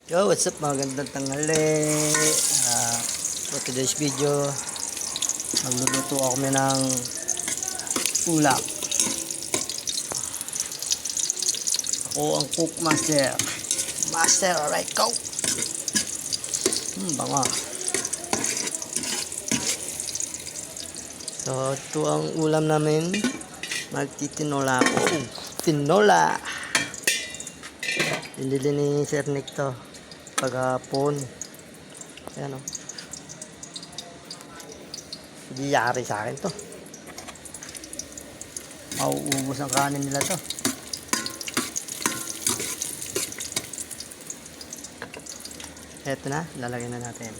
Yo, what's up mga gandang tanghali. For today's video, magluluto ako ng ulap. Ako ang cook master. Master, alright, go! Banga. So, ito ang ulam namin. Magtitinola ako. Tinola! Binili ni Sir Nick to pagkapon. Ayan o. Hindi yari sa akin to. Mauubos ang kanin nila to. Eto na, lalagyan na natin.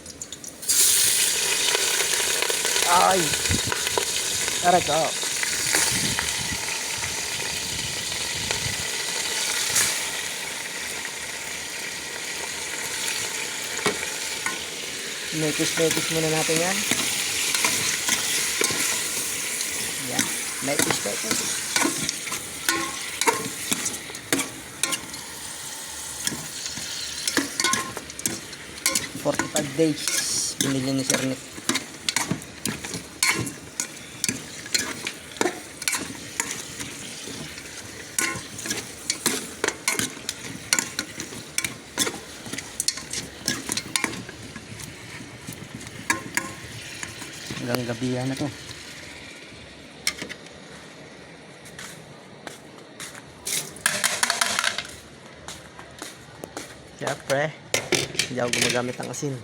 Ay! Tara ko. Mekis muna natin yan. Yan. Mekis. 45 days. Binili ni Sir Nick. Hanggang gabihan na to. Siyempre, hindi ako gumagamit ng asin.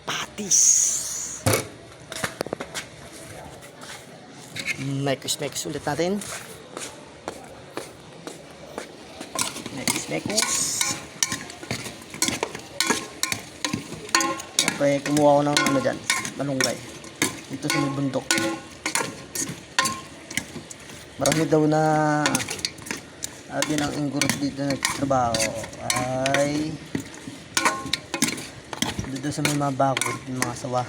Patis. Mekis ulit natin. Mekis. Siyempre, kumuha ko ng ano dyan, malunggay. Dito sa may bundok. Marami daw na sabi ng ingurot dito nagtrabaho ay dito sa may mga bakod, yung mga sawa.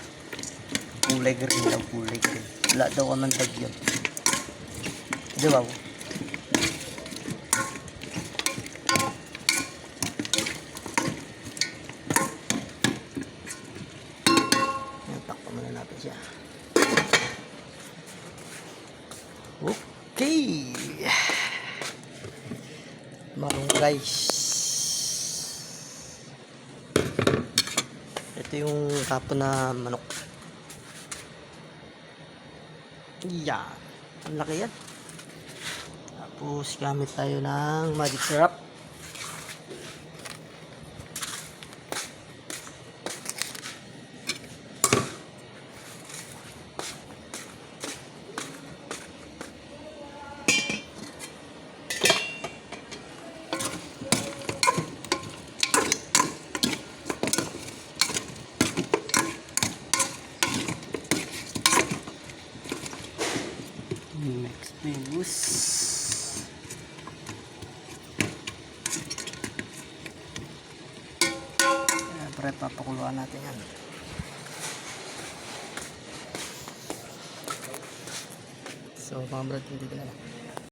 Kulay green daw, kulay green. Wala daw kamandag yun. Di ba? Takpan muna natin siya. Okay. Malunggay. Ito yung tapo na manok. Yan. Ang laki yan. Tapos gamit tayo ng magic syrup. Next fuse. Siyempre papakuluan natin yan. So mga brad, hindi ko na lang.